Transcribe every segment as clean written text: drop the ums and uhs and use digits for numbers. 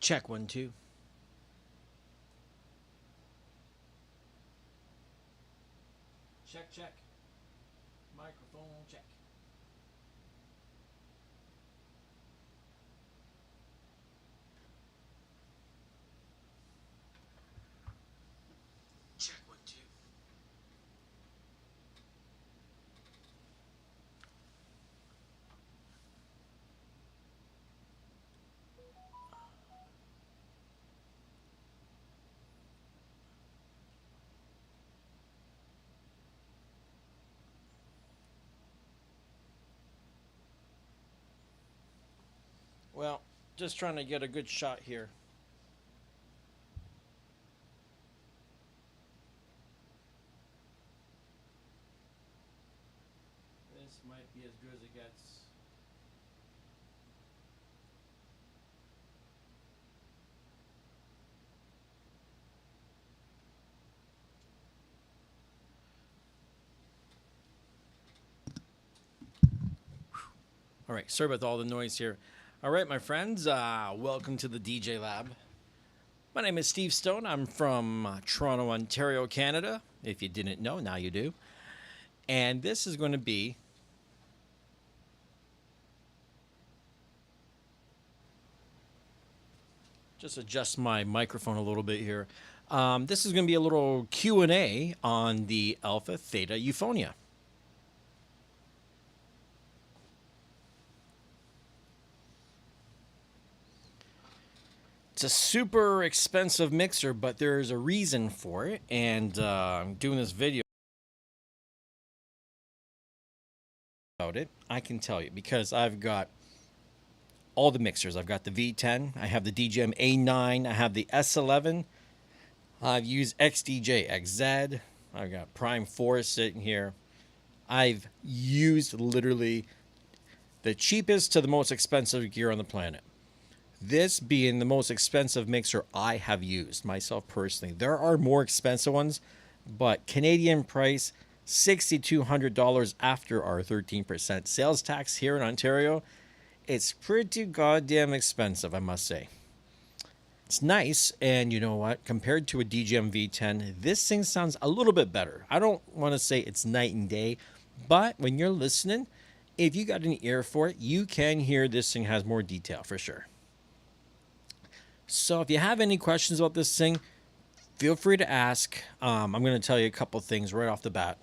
Check 1 2. Check, check. Microphone check. Check 1 2. Well, just trying to get a good shot here. This might be as good as it gets. All right, sorry about all the noise here. All right, my friends, welcome to the TheDjLab. My name is Steve Stone. I'm from Toronto, Ontario, Canada. If you didn't know, now you do. And this is going to be just adjust my microphone a little bit here. This is going to be a little Q&A on the Alpha Theta Euphonia. It's a super expensive mixer, but there's a reason for it, and I'm doing this video about it. I can tell you because I've got all the mixers. I've got the V10, I have the DJM A9, I have the S11, I've used XDJ XZ, I've got Prime 4 sitting here. I've used literally the cheapest to the most expensive gear on the planet. This being the most expensive mixer I have used myself personally. There are more expensive ones, but Canadian price, $6,200 after our 13% sales tax here in Ontario. It's pretty goddamn expensive, I must say. It's nice, and you know what? Compared to a DJM V10, this thing sounds a little bit better. I don't want to say it's night and day, but when you're listening, if you got an ear for it, you can hear this thing has more detail for sure. So if you have any questions about this thing, feel free to ask. I'm going to tell you a couple things right off the bat,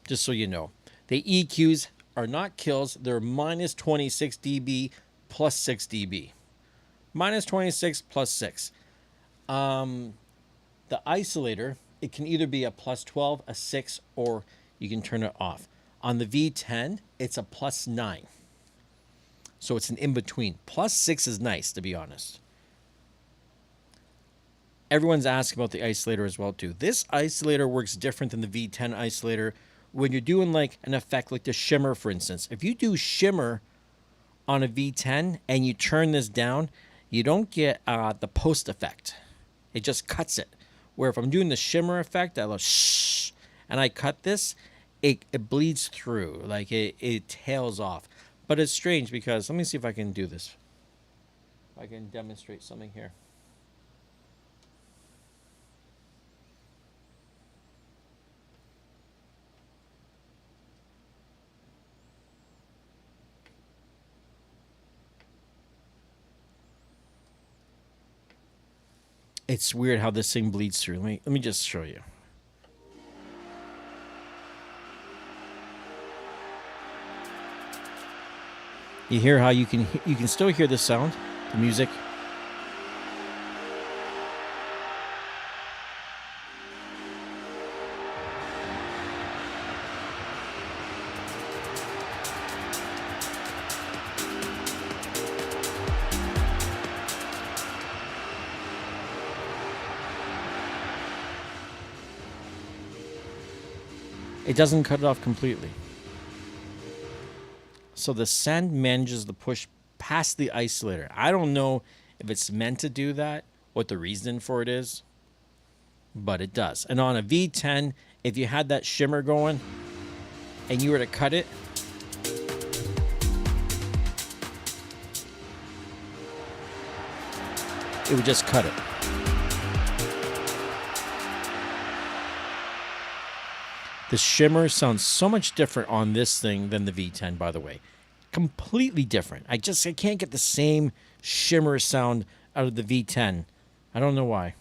just so you know. The EQs are not kills. They're minus 26 dB plus 6 dB. Minus 26 plus 6. The isolator, it can either be a plus 12, a 6, or you can turn it off. On the V10, it's a plus 9. So it's an in-between. Plus 6 is nice, to be honest. Everyone's asking about the isolator as well, too. This isolator works different than the V10 isolator. When you're doing like an effect like the shimmer, for instance. If you do shimmer on a V10 and you turn this down, you don't get the post effect. It just cuts it. Where if I'm doing the shimmer effect, I go shh, and I cut this, it bleeds through. Like it tails off. But it's strange because, let me see if I can do this. If I can demonstrate something here. It's weird how this thing bleeds through. Let me just show you. You hear how you can still hear the sound, the music. It doesn't cut it off completely. So the send manages to push past the isolator. I don't know if it's meant to do that, what the reason for it is, but it does. And on a V10, if you had that shimmer going and you were to cut it, it would just cut it. The shimmer sounds so much different on this thing than the V10, by the way. Completely different. I can't get the same shimmer sound out of the V10. I don't know why.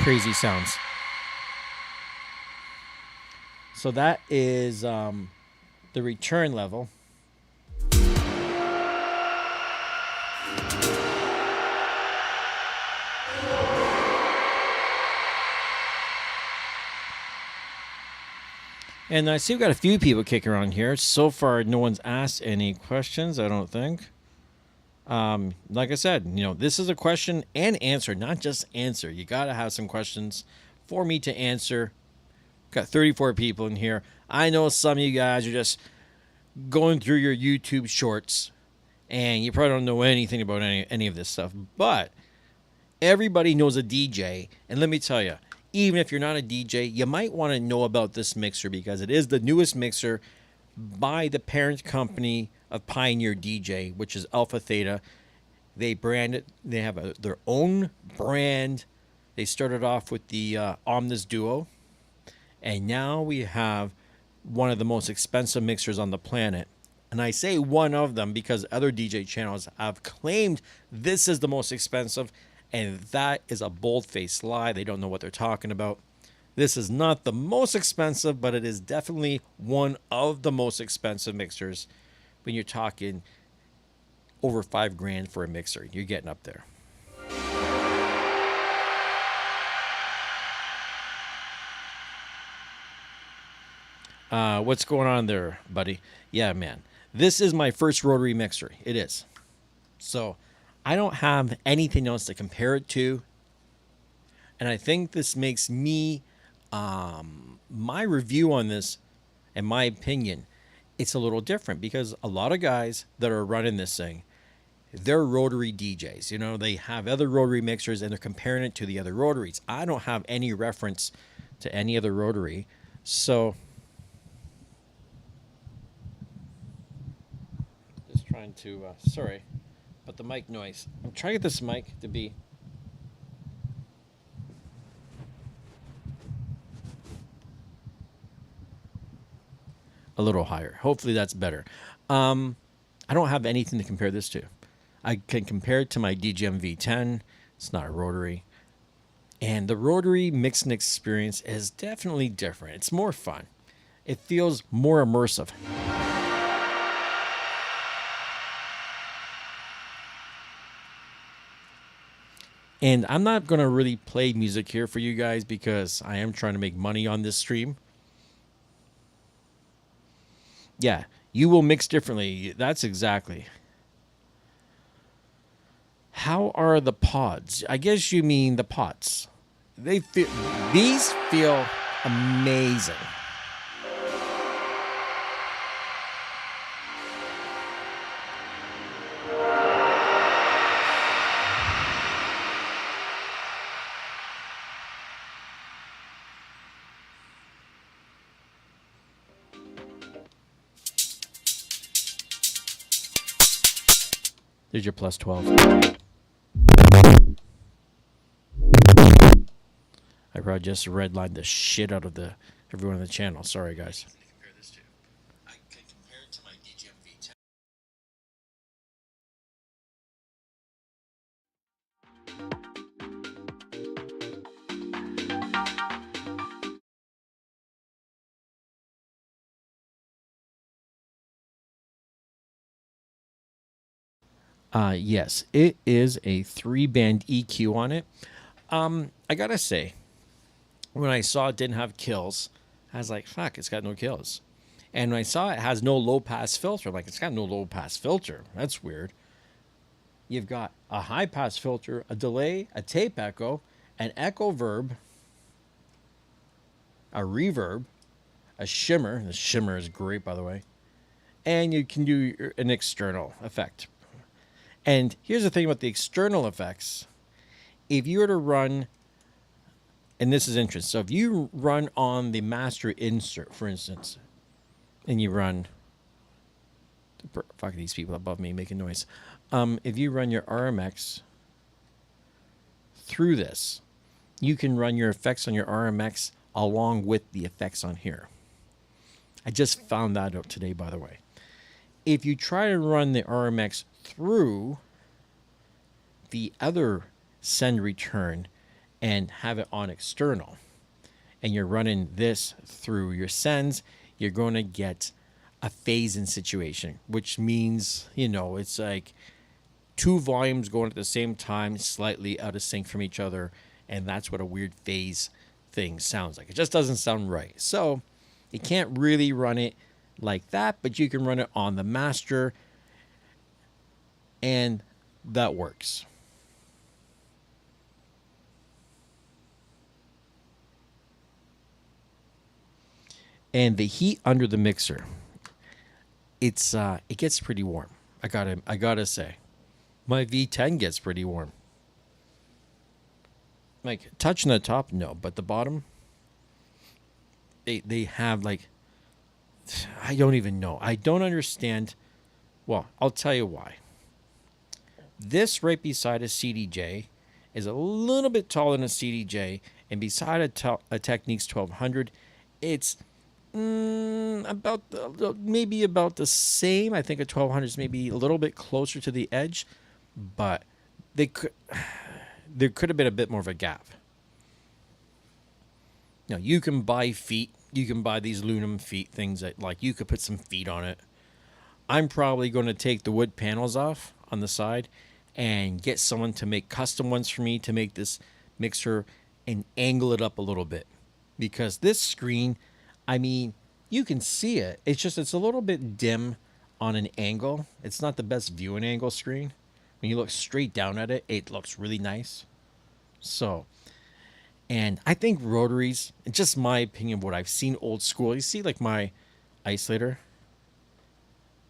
Crazy sounds. So that is the return level. And I see we've got a few people kicking around here. So far, no one's asked any questions, I don't think. Like I said, this is a question and answer, not just answer. You got to have some questions for me to answer. Got 34 people in here. I know some of you guys are just going through your YouTube shorts and you probably don't know anything about any of this stuff. But everybody knows a DJ. And let me tell you, even if you're not a DJ, you might want to know about this mixer because it is the newest mixer by the parent company of Pioneer DJ, which is Alpha Theta. They brand it. They have their own brand. They started off with the Omnis Duo, and now we have one of the most expensive mixers on the planet. And I say one of them because other DJ channels have claimed this is the most expensive, and that is a bold-faced lie. They don't know what they're talking about. This is not the most expensive, but it is definitely one of the most expensive mixers. When you're talking over $5,000 for a mixer, you're getting up there. What's going on there, buddy? Yeah, man. This is my first rotary mixer. It is. So I don't have anything else to compare it to. And I think this makes me, my review on this, in my opinion, it's a little different because a lot of guys that are running this thing, they're rotary DJs. They have other rotary mixers and they're comparing it to the other rotaries. I don't have any reference to any other rotary. So just trying to, sorry, but the mic noise. I'm trying to get this mic to be a little higher. Hopefully that's better. I don't have anything to compare this to. I can compare it to my DJM V10. It's not a rotary. And the rotary mixing experience is definitely different. It's more fun. It feels more immersive. And I'm not going to really play music here for you guys because I am trying to make money on this stream. Yeah, you will mix differently. That's exactly. How are the pods? I guess you mean the pots. These feel amazing. There's your plus 12. I probably just redlined the shit out of everyone on the channel. Sorry, guys. I can compare it to my DJM V10. Yes, it is a 3-band EQ on it. I gotta say, when I saw it didn't have kills, I was like, fuck, it's got no kills. And when I saw it has no low pass filter, I'm like, it's got no low pass filter. That's weird. You've got a high pass filter, a delay, a tape echo, an echo verb, a reverb, a shimmer. The shimmer is great, by the way. And you can do an external effect. And here's the thing about the external effects. If you were to run, and this is interesting, so if you run on the master insert, for instance, and you run, fuck these people above me making noise. If you run your RMX through this, you can run your effects on your RMX along with the effects on here. I just found that out today, by the way. If you try to run the RMX through the other send return and have it on external, and you're running this through your sends, you're going to get a phase-in situation, which means, you know, it's like two volumes going at the same time, slightly out of sync from each other, and that's what a weird phase thing sounds like. It just doesn't sound right. So you can't really run it like that, but you can run it on the master, and that works. And the heat under the mixer, it gets pretty warm. I gotta say, my V10 gets pretty warm. Like touching the top, no, but the bottom, they have like, I don't even know. I don't understand. Well, I'll tell you why. This right beside a CDJ is a little bit taller than a CDJ, and beside a Technics 1200, it's maybe about the same. I think a 1200 is maybe a little bit closer to the edge, but there could have been a bit more of a gap. Now you can buy feet. You can buy these aluminum feet things that like you could put some feet on it. I'm probably going to take the wood panels off on the side and get someone to make custom ones for me to make this mixer and angle it up a little bit, because this screen, I mean, you can see it. It's just, it's a little bit dim on an angle. It's not the best viewing angle screen. When you look straight down at it, it looks really nice. So, and I think rotaries, just my opinion of what I've seen old school, you see like my Isolator,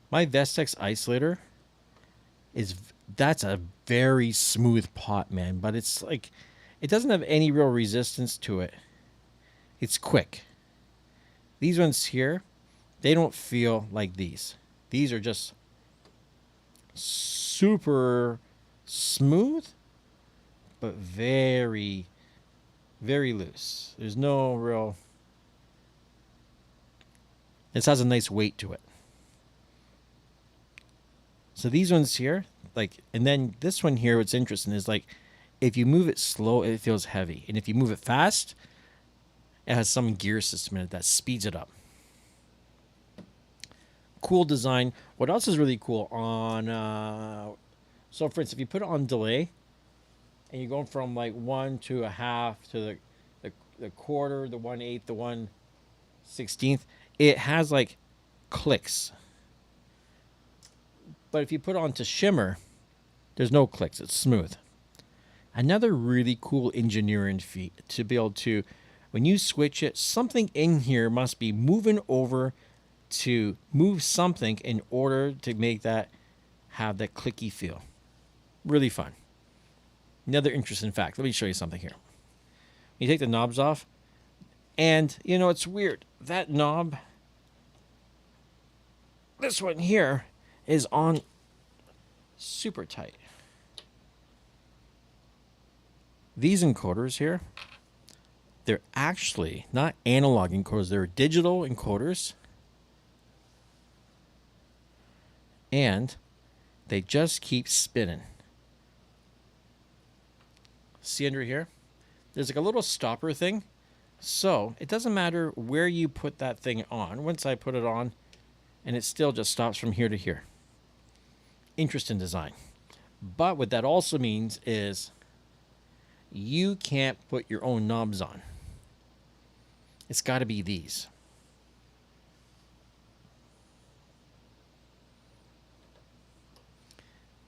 my Vestex Isolator that's a very smooth pot, man. But it's like, it doesn't have any real resistance to it. It's quick. These ones here, they don't feel like these. These are just super smooth, but very, very loose. There's no real... This has a nice weight to it. So these ones here, like, and then this one here, what's interesting is like, if you move it slow, it feels heavy. And if you move it fast, it has some gear system in it that speeds it up. Cool design. What else is really cool on... so for instance, if you put it on delay, and you're going from like 1 to a half to the quarter, the 1/8, the 1/16, it has like clicks. But if you put it onto shimmer, there's no clicks. It's smooth. Another really cool engineering feat to be able to, when you switch it, something in here must be moving over to move something in order to make that have that clicky feel. Really fun. Another interesting fact. Let me show you something here. You take the knobs off, and you know, it's weird. That knob, this one here, is on super tight. These encoders here, they're actually not analog encoders, they're digital encoders. And they just keep spinning. See under here? There's like a little stopper thing. So it doesn't matter where you put that thing on. Once I put it on, and it still just stops from here to here. Interesting design. But what that also means is you can't put your own knobs on. It's got to be these.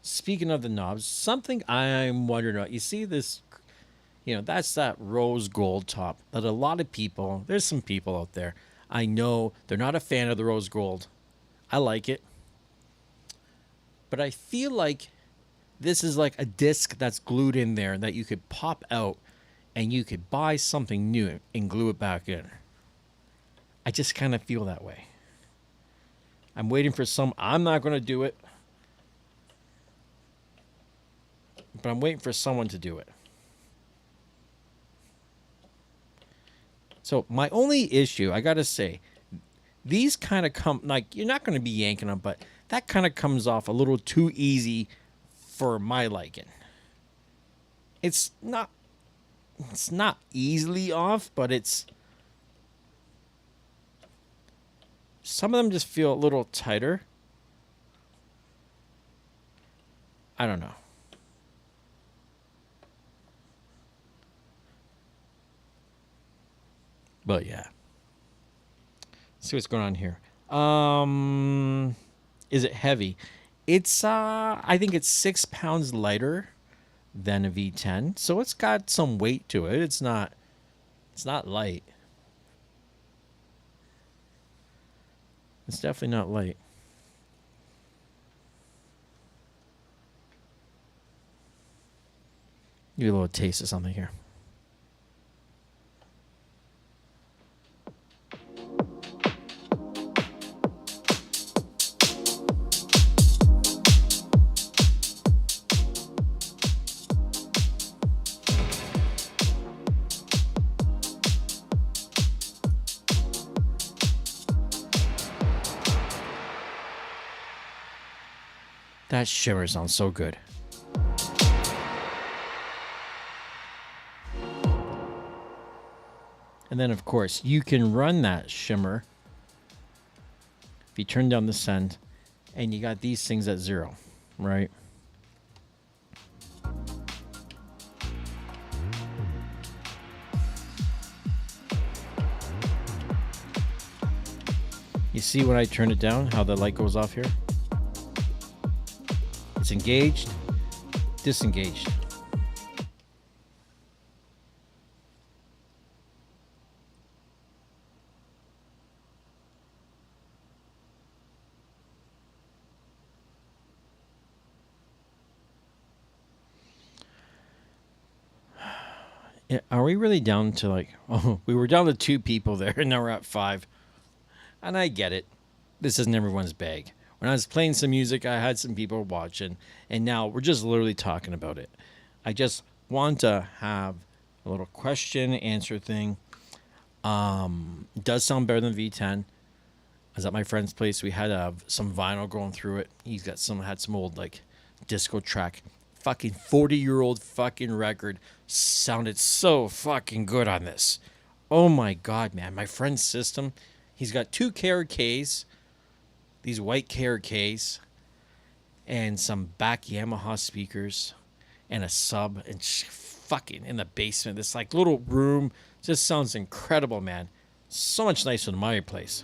speaking of the knobs, something I'm wondering about. You see this, that's that rose gold top that a lot of people, there's some people out there, I know they're not a fan of the rose gold. I like it. But I feel like this is like a disc that's glued in there that you could pop out and you could buy something new and glue it back in. I just kind of feel that way. I'm waiting for I'm not going to do it, but I'm waiting for someone to do it. So my only issue, I got to say, these kind of come, like, you're not going to be yanking them, but that kind of comes off a little too easy for my liking. It's not easily off, but some of them just feel a little tighter. I don't know. But yeah. Let's see what's going on here. Is it heavy? It's I think it's 6 pounds lighter than a V10, so it's got some weight to it. It's not light. It's definitely not light. Give you a little taste of something here. That shimmer sounds so good. And then, of course, you can run that shimmer if you turn down the send, and you got these things at 0, right? You see when I turn it down, how the light goes off here? It's engaged, disengaged. Are we really down to we were down to 2 people there, and now we're at 5. And I get it. This isn't everyone's bag. When I was playing some music, I had some people watching, and now we're just literally talking about it. I just want to have a little question answer thing. It does sound better than V10. I was at my friend's place. We had some vinyl going through it. He's got had some old disco track. Fucking 40-year-old fucking record sounded so fucking good on this. Oh my god, man. My friend's system, he's got 2 KRKs, these white KRKs, and some back Yamaha speakers, and a sub, and fucking in the basement. This little room just sounds incredible, man. So much nicer than my place.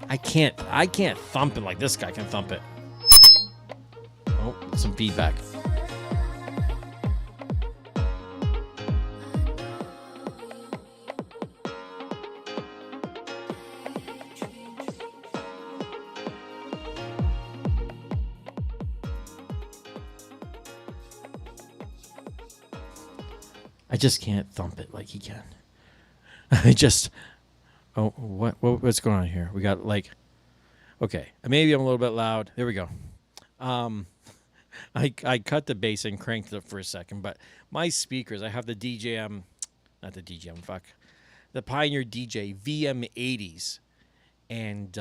I can't thump it like this guy can thump it. Oh, some feedback. I just can't thump it like he can. Oh, what's going on here? We got okay, maybe I'm a little bit loud. There we go. I cut the bass and cranked it up for a second, but my speakers, I have the the Pioneer DJ VM80s, and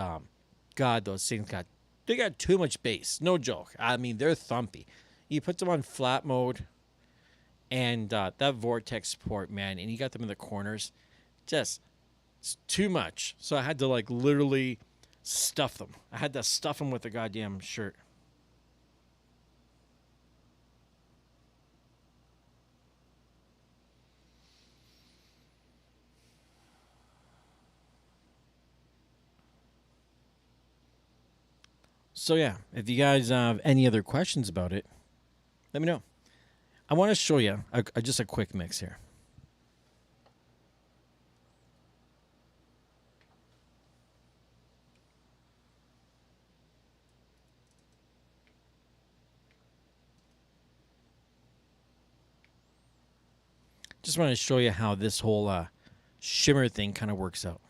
God, those things they got too much bass. No joke. I mean, they're thumpy. You put them on flat mode, and that Vortex port, man, and you got them in the corners, just it's too much. So I had to literally stuff them. I had to stuff them with the goddamn shirt. So yeah, if you guys have any other questions about it, let me know. I want to show you just a quick mix here. Just want to show you how this whole shimmer thing kind of works out.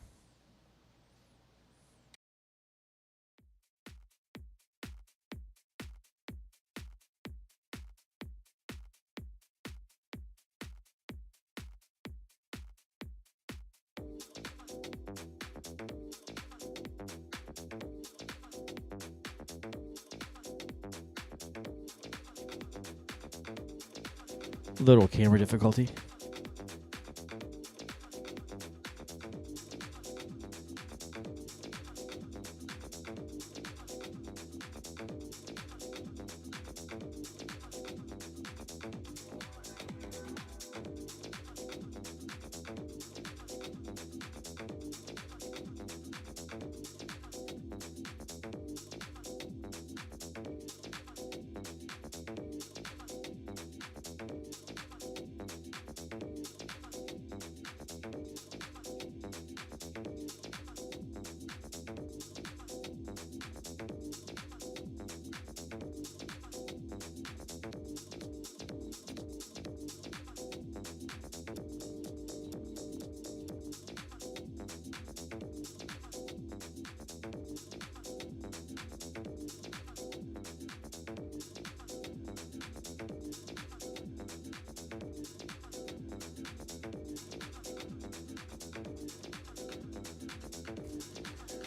Little camera difficulty.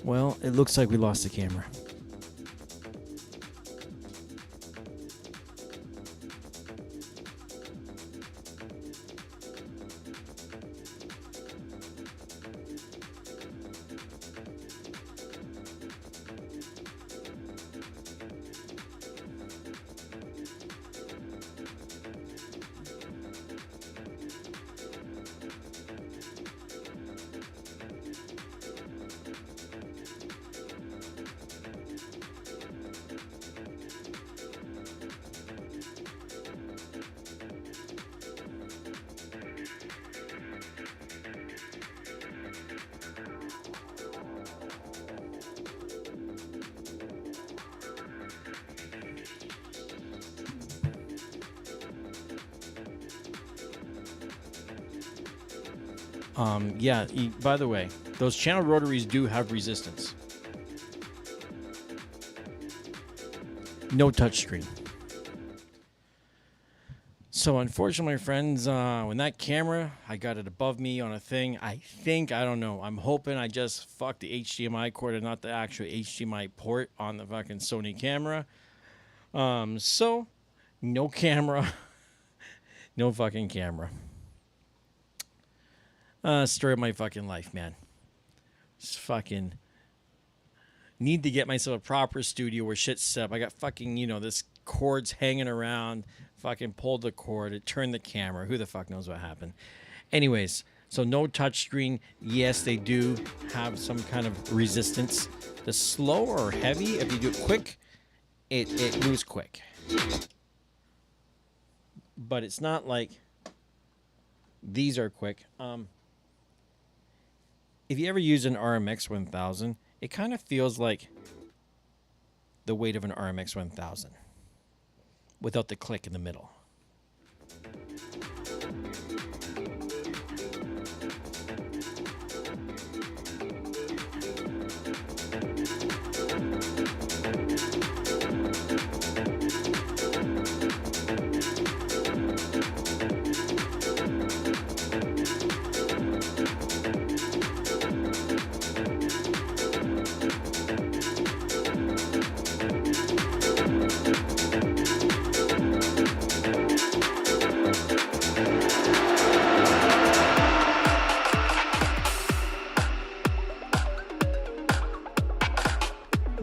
Well, it looks like we lost the camera. Yeah, by the way, those channel rotaries do have resistance. No touchscreen. So unfortunately, my friends, when that camera, I got it above me on a thing, I don't know, I'm hoping I just fucked the HDMI cord and not the actual HDMI port on the fucking Sony camera. So, no camera. No fucking camera. Story of my fucking life, man. Just fucking need to get myself a proper studio where shit's set up. I got fucking, this cord's hanging around. Fucking pulled the cord. It turned the camera. Who the fuck knows what happened? Anyways, so no touchscreen. Yes, they do have some kind of resistance. The slow or heavy, if you do it quick, it moves quick. But it's not like these are quick. If you ever use an RMX 1000, it kind of feels like the weight of an RMX 1000 without the click in the middle.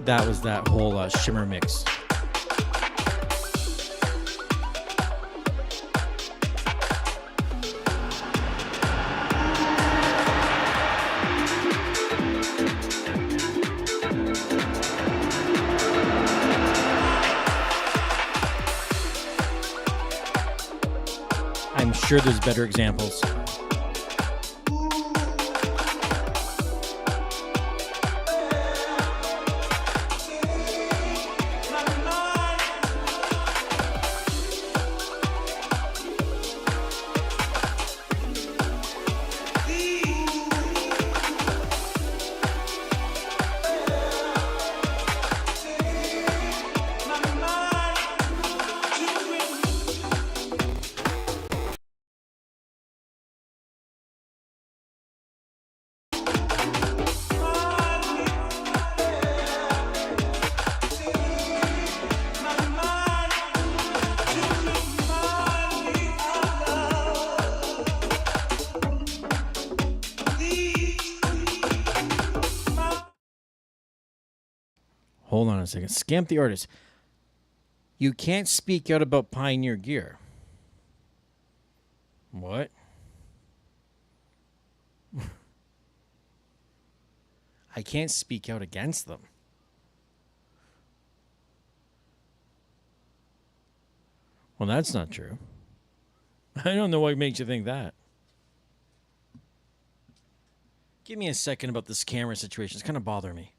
That was that whole shimmer mix. sure there's better examples. Hold on a second. Scamp the artist. You can't speak out about Pioneer gear. What? I can't speak out against them. Well, that's not true. I don't know what makes you think that. Give me a second about this camera situation. It's kind of bothering me.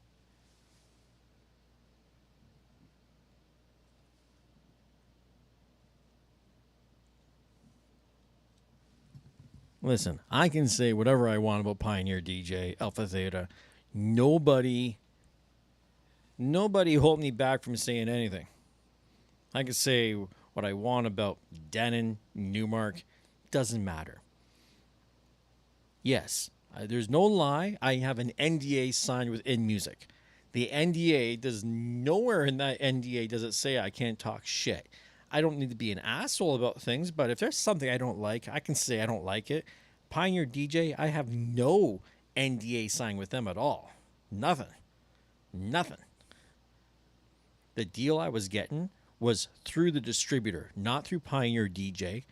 Listen, I can say whatever I want about Pioneer DJ, Alpha Theta. Nobody hold me back from saying anything. I can say what I want about Denon, Newmark. Doesn't matter. Yes, there's no lie. I have an NDA signed with InMusic. The NDA does nowhere in that NDA does it say I can't talk shit. I don't need to be an asshole about things, but if there's something I don't like, I can say I don't like it. Pioneer DJ, I have no NDA signed with them at all. Nothing. The deal I was getting was through the distributor, not through Pioneer DJ.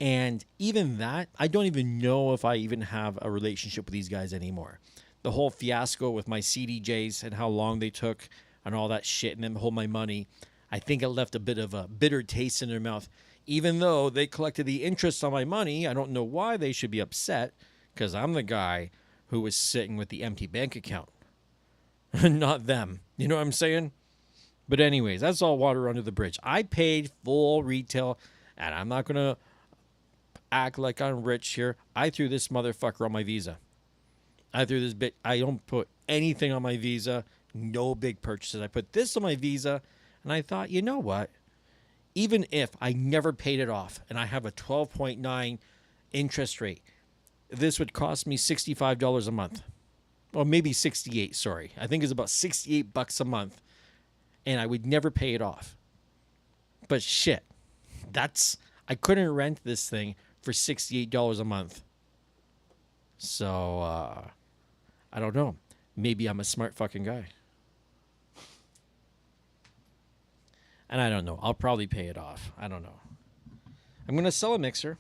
And even that, I don't even know if I even have a relationship with these guys anymore. The whole fiasco with my CDJs and how long they took and all that shit and them hold my money, I think it left a bit of a bitter taste in their mouth. Even though they collected the interest on my money, I don't know why they should be upset, because I'm the guy who was sitting with the empty bank account. Not them. You know what I'm saying? But anyways, that's all water under the bridge. I paid full retail, and I'm not going to act like I'm rich here. I threw this motherfucker on my Visa. I don't put anything on my Visa. No big purchases. I put this on my Visa, and I thought, you know what? Even if I never paid it off, and I have a 12.9 interest rate, this would cost me $65 a month. Or maybe 68, sorry. I think it's about $68 a month, and I would never pay it off. But shit, I couldn't rent this thing for $68 a month. So, I don't know. Maybe I'm a smart fucking guy. And I don't know. I'll probably pay it off. I don't know. I'm going to sell a mixer.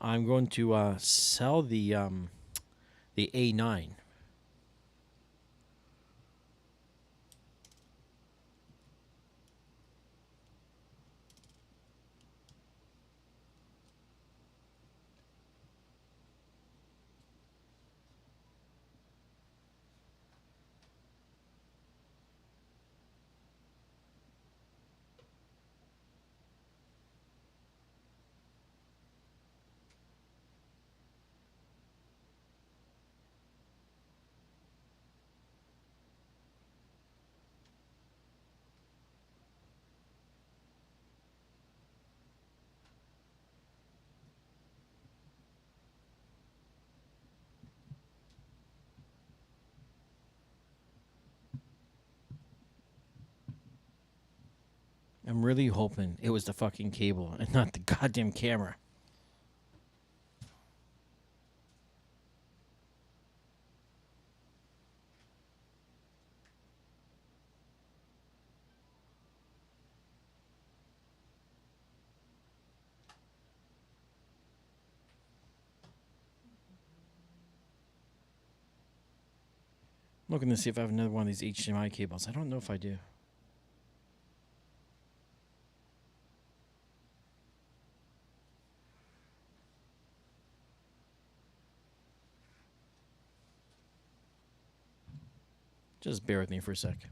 I'm going to sell the A9. I'm really hoping it was the fucking cable and not the goddamn camera. Looking to see if I have another one of these HDMI cables. I don't know if I do. Just bear with me for a sec.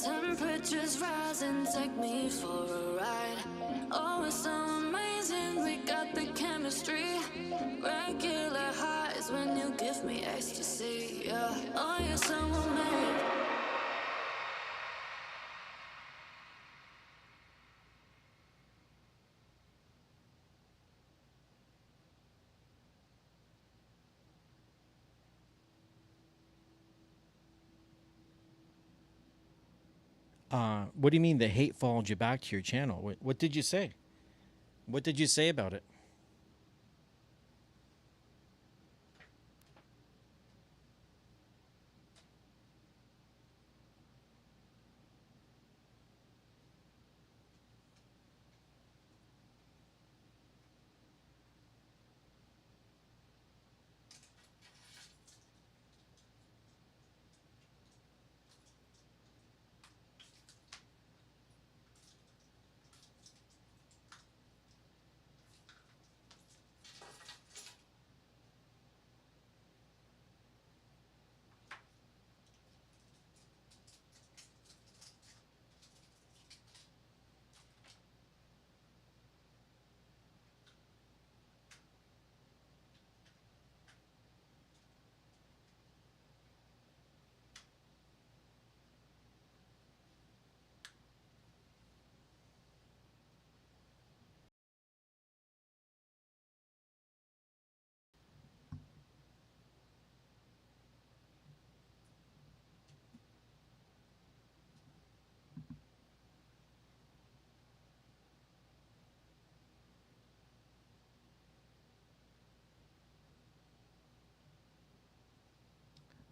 Temperatures rising, take me for a ride. Oh, it's so amazing, we got the chemistry. Regular highs when you give me ecstasy, yeah. Oh, you're so amazing. What do you mean the hate followed you back to your channel? What did you say? What did you say about it?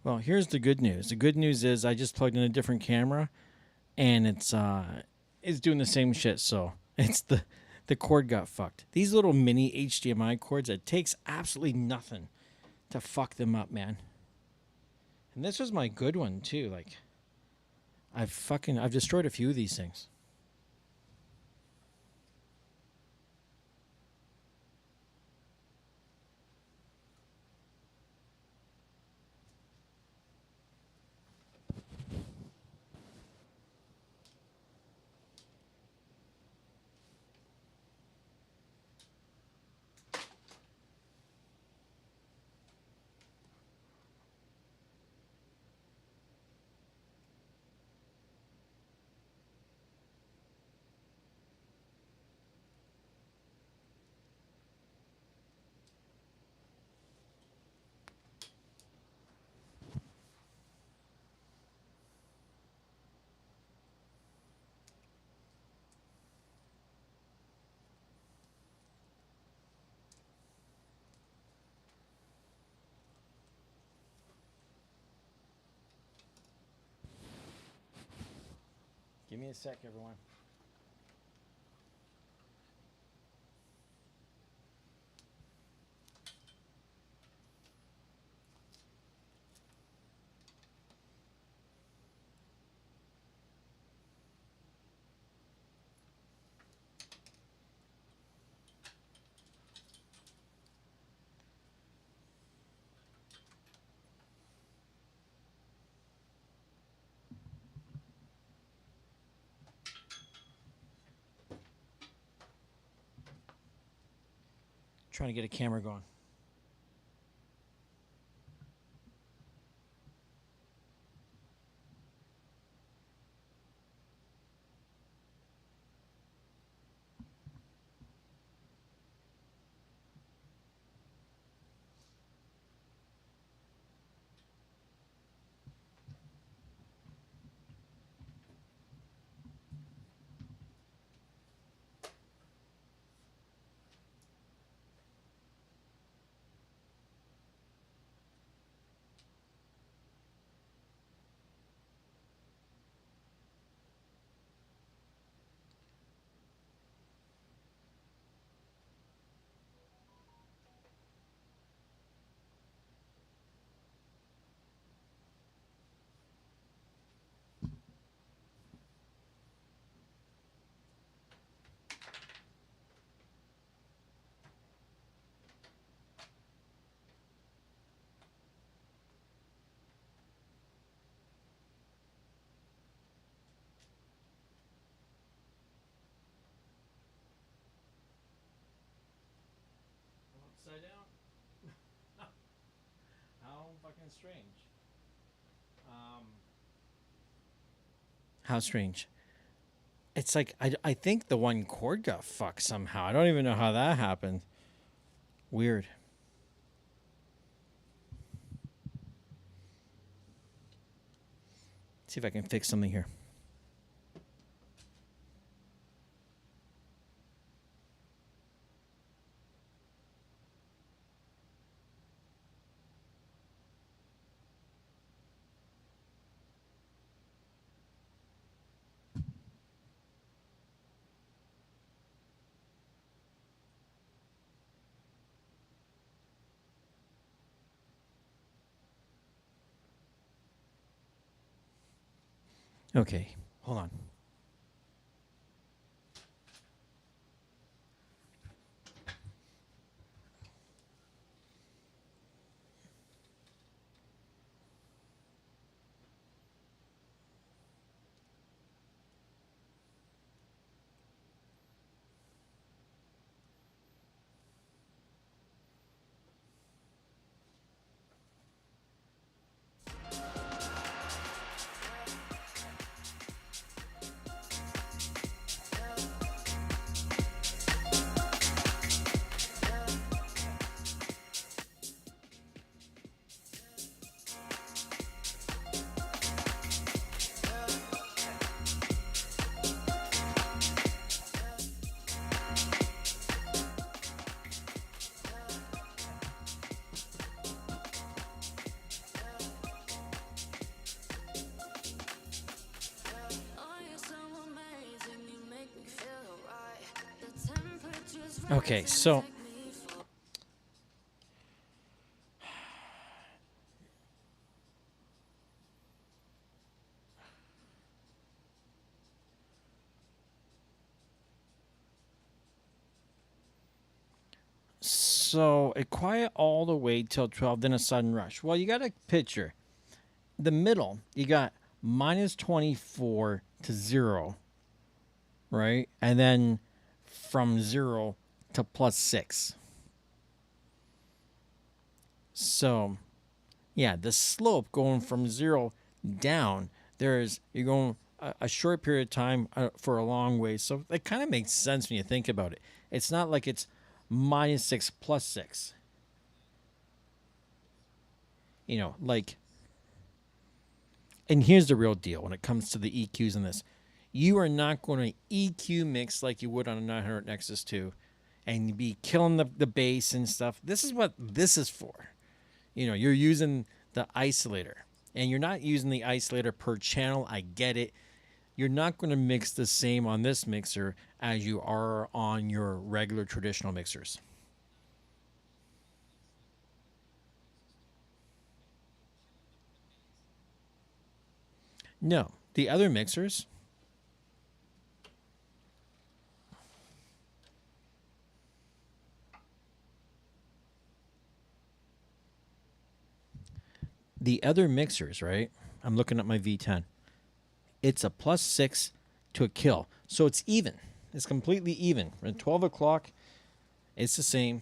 Well, here's the good news. The good news is I just plugged in a different camera, and it's doing the same shit. So it's the cord got fucked. These little mini HDMI cords, it takes absolutely nothing to fuck them up, man. And this was my good one too. Like I've destroyed a few of these things. Give me a sec, everyone. Trying to get a camera going. Upside down. How fucking strange. How strange. It's like I think the one cord got fucked somehow. I don't even know how that happened. Weird. See if I can fix something here. Okay, hold on. Okay, so it quiet all the way till 12, then a sudden rush. Well, you got a picture. The middle, you got minus 24 to 0, right? And then from 0 to plus 6. So, yeah, the slope going from 0 down, you're going a short period of time for a long way. So it kind of makes sense when you think about it. It's not like it's minus 6 plus 6. You know, like, and here's the real deal when it comes to the EQs in this. You are not going to EQ mix like you would on a 900 Nexus 2 and be killing the bass and stuff. This is what this is for. You know, you're using the isolator, and you're not using the isolator per channel. I get it. You're not going to mix the same on this mixer as you are on your regular traditional mixers. No, the other mixers, right? I'm looking at my V10. It's a +6 to a kill. So it's even. It's completely even. At 12 o'clock, it's the same.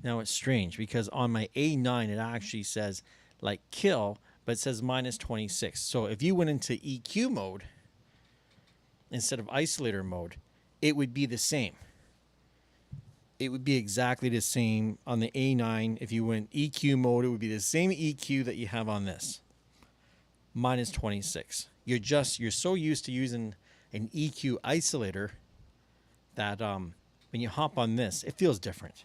Now it's strange because on my A9 it actually says like kill, but it says -26. So if you went into EQ mode instead of isolator mode, it would be the same. It would be exactly the same on the A9. If you went EQ mode, it would be the same EQ that you have on this. -26. You're so used to using an EQ isolator that when you hop on this, it feels different.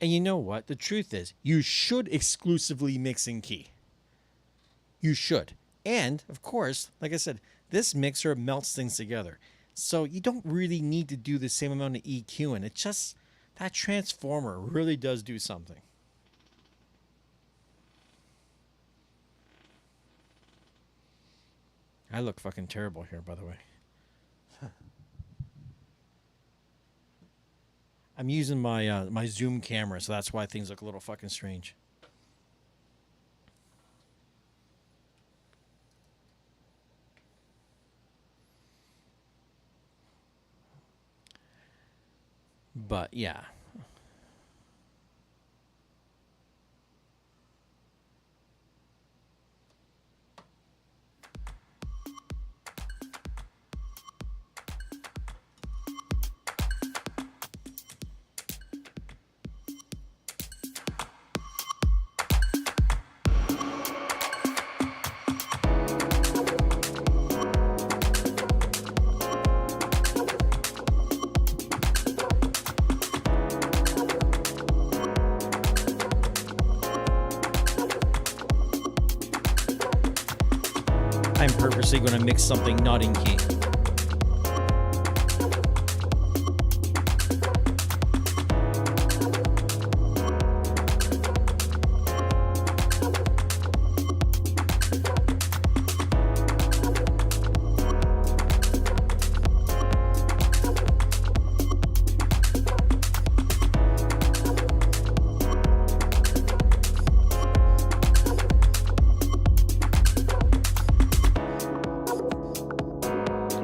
And you know what? The truth is, you should exclusively mix in key. You should. And, of course, like I said, this mixer melts things together. So you don't really need to do the same amount of EQ, and it just, that transformer really does do something. I look fucking terrible here, by the way. I'm using my my Zoom camera, so that's why things look a little fucking strange. But yeah. I'm purposely going to mix something not in key.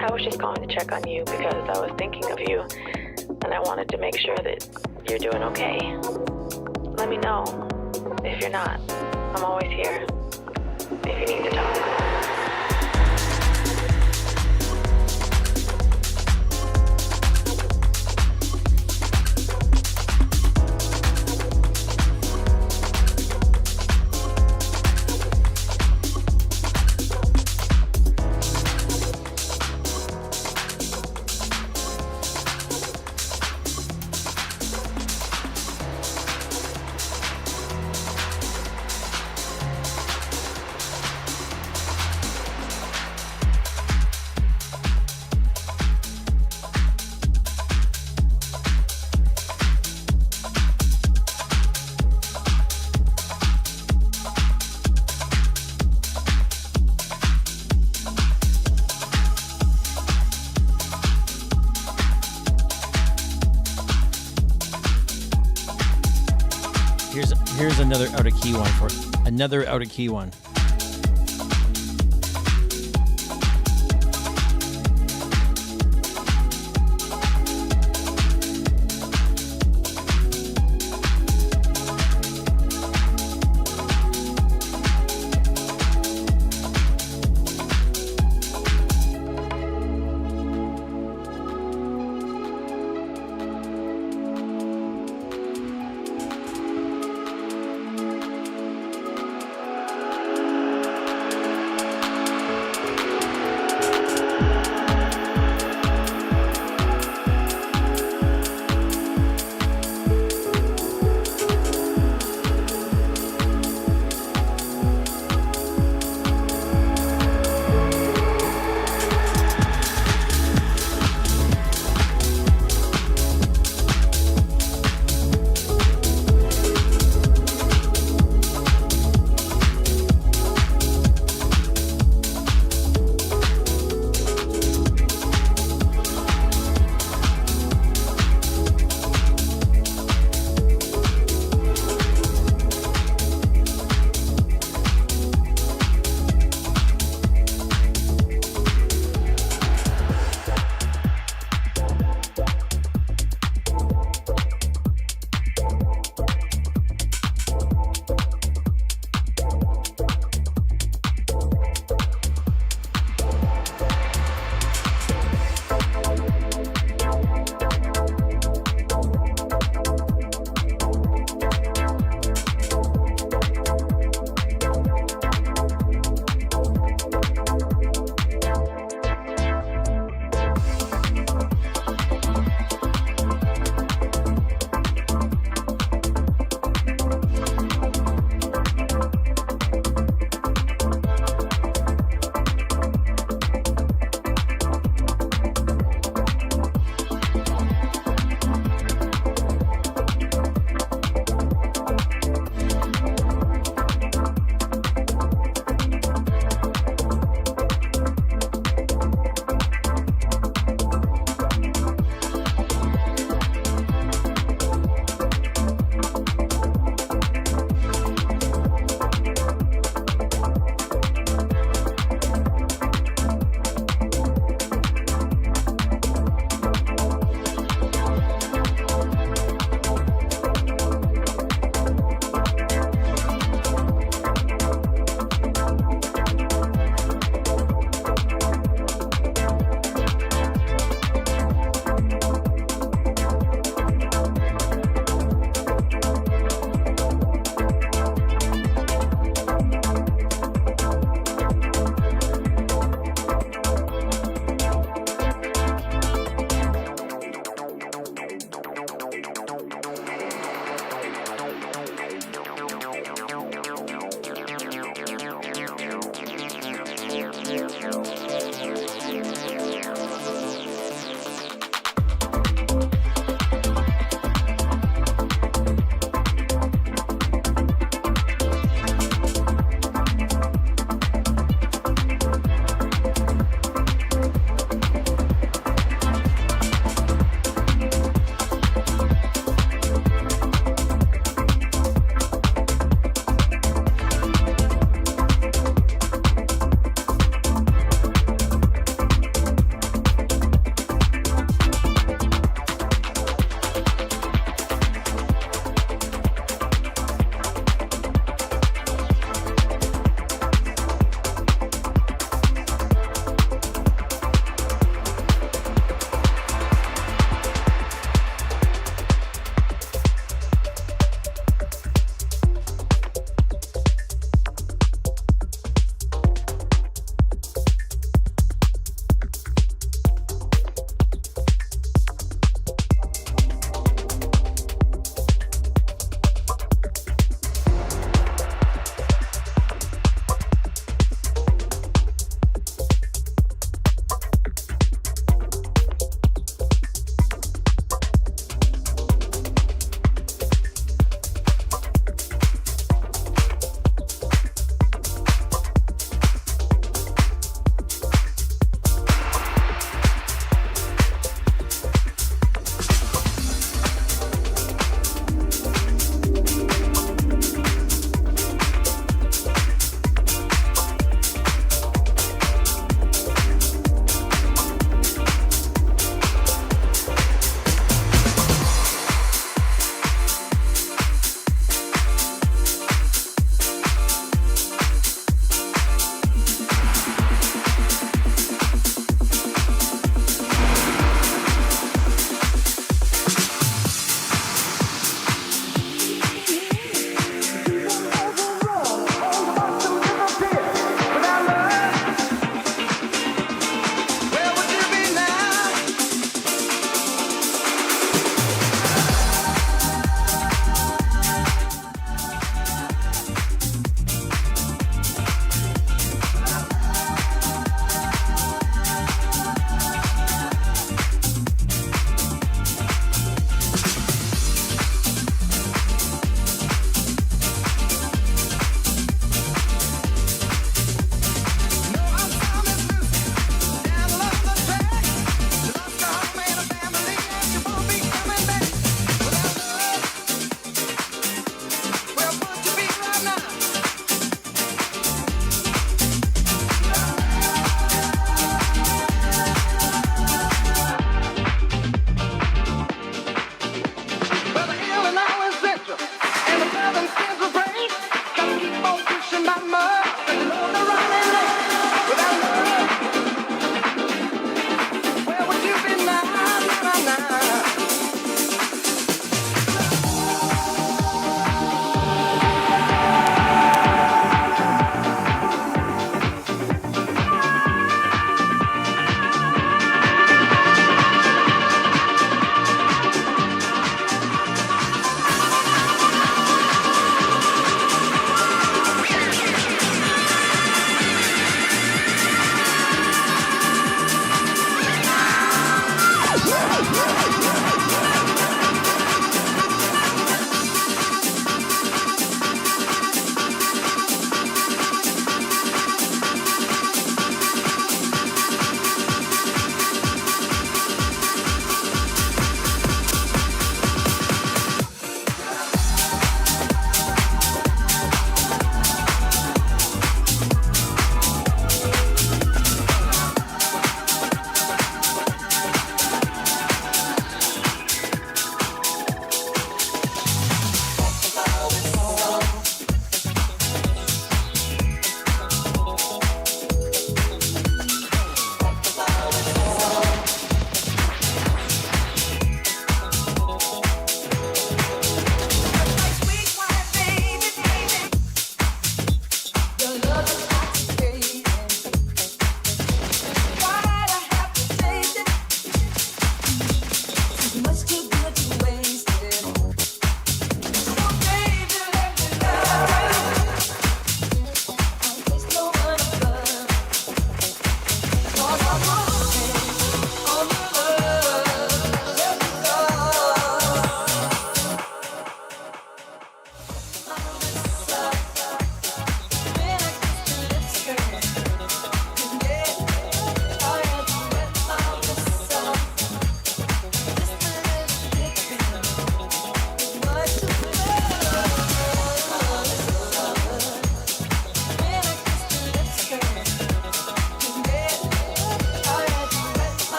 I was just calling to check on you because I was thinking of you and I wanted to make sure that you're doing okay. Let me know if you're not. I'm always here if you need to talk. Here's another out of key one for another out of key one.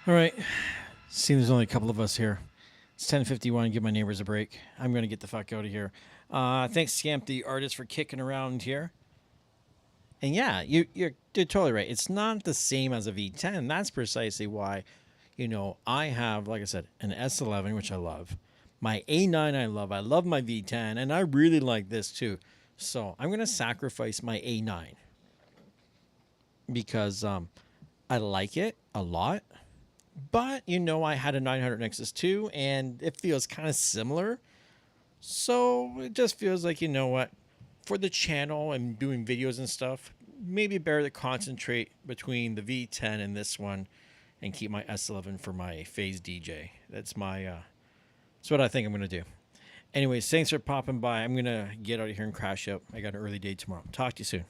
All right. Seems there's only a couple of us here. It's 10:51. Give my neighbors a break. I'm gonna get the fuck out of here. Thanks, Scamp the artist, for kicking around here. And yeah, you're totally right. It's not the same as a V10. That's precisely why, I have, like I said, an S11, which I love. My A9 I love. I love my V10, and I really like this too. So I'm gonna sacrifice my A9 because I like it a lot. But I had a 900 Nexus 2, and it feels kind of similar. So it just feels like, what, for the channel and doing videos and stuff, maybe better to concentrate between the V10 and this one, and keep my S11 for my phase DJ. That's what I think I'm gonna do. Anyways, thanks for popping by. I'm gonna get out of here and crash out. I got an early day tomorrow. Talk to you soon.